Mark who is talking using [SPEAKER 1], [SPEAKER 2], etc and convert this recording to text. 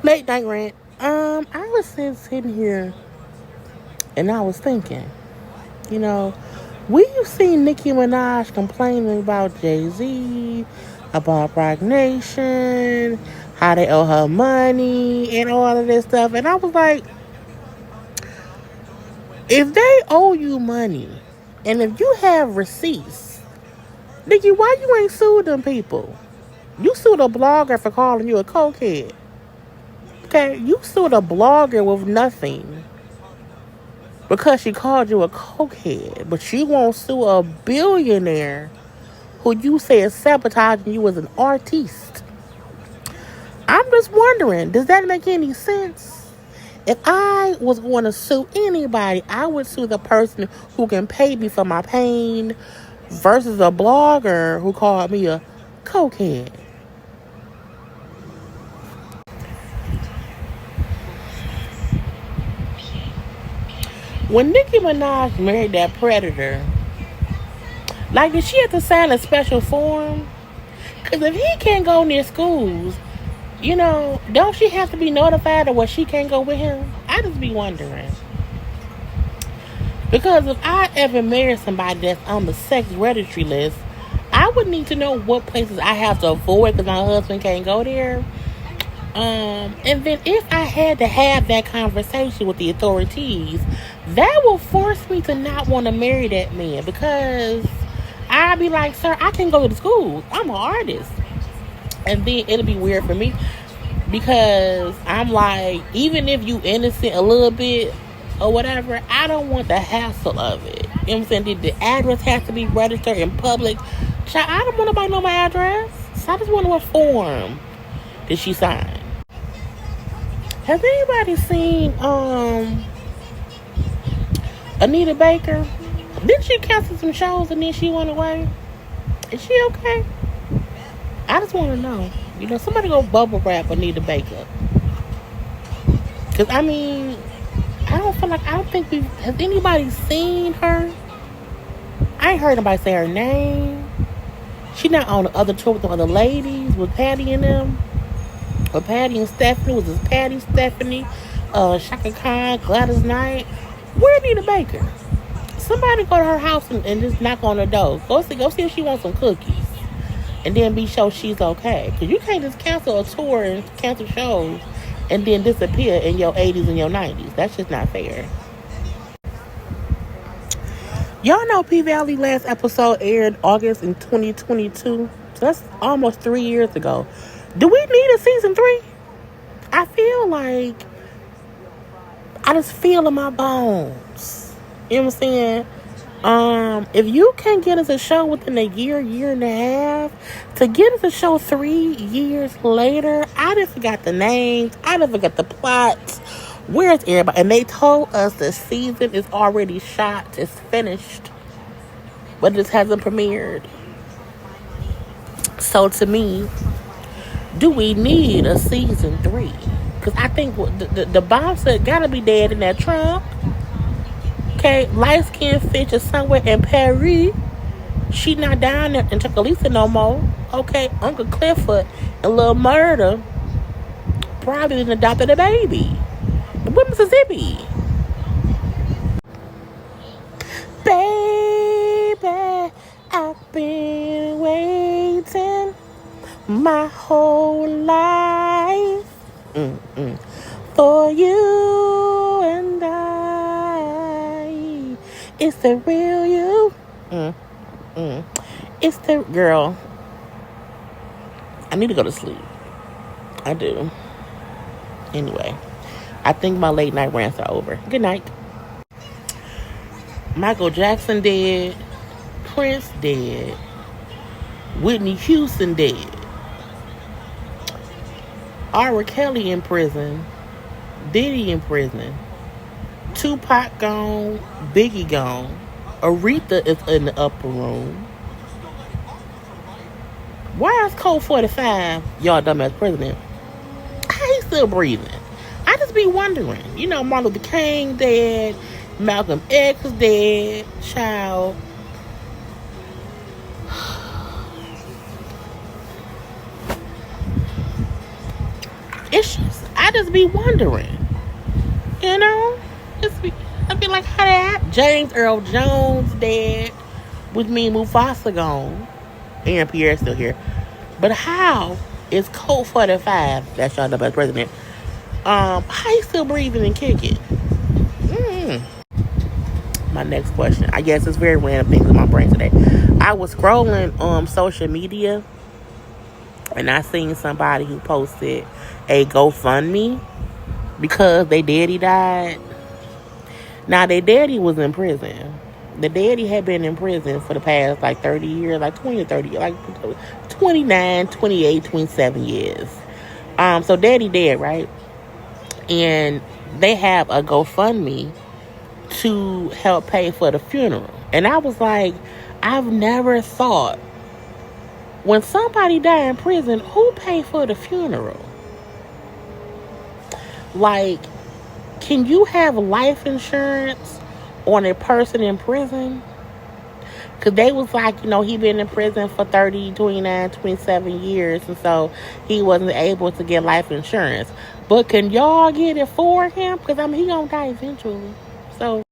[SPEAKER 1] Late night rant. I was sitting here and I was thinking, you know, you seen Nicki Minaj complaining about Jay-Z, about Rock Nation, how they owe her money and all of this stuff. And I was like, if they owe you money and if you have receipts, Nicki, why you ain't sued them people? You sued a blogger for calling you a cokehead. Okay, you sued a blogger with nothing because she called you a cokehead, but you won't sue a billionaire who you say is sabotaging you as an artiste. I'm just wondering, does that make any sense? If I was going to sue anybody, I would sue the person who can pay me for my pain versus a blogger who called me a cokehead. When Nicki Minaj married that predator, like, did she have to sign a special form? Because if he can't go near schools, don't she have to be notified of what she can't go with him? I just be wondering. Because if I ever marry somebody that's on the sex registry list, I would need to know what places I have to avoid because my husband can't go there. And then if I had to have that conversation with the authorities, that will force me to not want to marry that man because I'd be like, sir, I can go to school. I'm an artist. And then it'll be weird for me because I'm like, even if you innocent a little bit or whatever, I don't want the hassle of it. You know what I'm saying? The address has to be registered in public. I don't want nobody to know my address. So I just want to know what form did she sign. Has anybody seen Anita Baker? Didn't she cancel some shows and then she went away? Is she okay? I just want to know. Somebody go bubble wrap Anita Baker. Because, I don't think has anybody seen her? I ain't heard nobody say her name. She not on the other tour with the other ladies, with Patty and them. Or Patty and Stephanie. Was this Patty, Stephanie, Shaka Khan, Gladys Knight? Where Anita Baker? Somebody go to her house and just knock on her door. Go see if she wants some cookies. And then be sure she's okay. Because you can't just cancel a tour and cancel shows and then disappear in your 80s and your 90s. That's just not fair. Y'all know P-Valley last episode aired August in 2022. So that's almost 3 years ago. Do we need a season 3? I feel like I just feel in my bones. You know what I'm saying? If you can get us a show within a year and a half, to get us a show 3 years later, I done forgot the names, I done forgot the plots. Where's everybody? And they told us the season is already shot, it's finished, but it hasn't premiered. So to me, do we need a season 3? Because I think the bouncer gotta be dead in that trunk. Okay, light-skinned fish is somewhere in Paris. She not down there in Chucalissa no more. Okay, Uncle Clifford and Lil Murder probably didn't adopted a baby. What Mississippi? Baby, I've been waiting my whole life for you and I. It's the real you. It's the girl. I need to go to sleep. I do. Anyway, I think my late night rants are over. Good night. Michael Jackson dead. Prince dead. Whitney Houston dead. R. Kelly in prison. Diddy in prison. Tupac gone. Biggie gone. Aretha is in the upper room. Why is Colt45, y'all dumbass president, how he still breathing? I just be wondering. Martin Luther King dead. Malcolm X dead. Child. It's just, I I just be wondering, you know? I'd be like, how that? James Earl Jones dead, which means Mufasa gone, and Pierre's still here. But how is Colt45, that's y'all the best president, how he still breathing and kicking? My next question. I guess it's very random things in my brain today. I was scrolling on social media and I seen somebody who posted a GoFundMe because their daddy died. Now, their daddy was in prison. The daddy had been in prison for the past, 30 years, 20 or 30, 29, 28, 27 years. So daddy dead, right? And they have a GoFundMe to help pay for the funeral. And I was like, I've never thought, when somebody die in prison, who pay for the funeral? Can you have life insurance on a person in prison? Because they was he been in prison for 30, 29, 27 years. And so he wasn't able to get life insurance. But can y'all get it for him? Because, he going to die eventually. So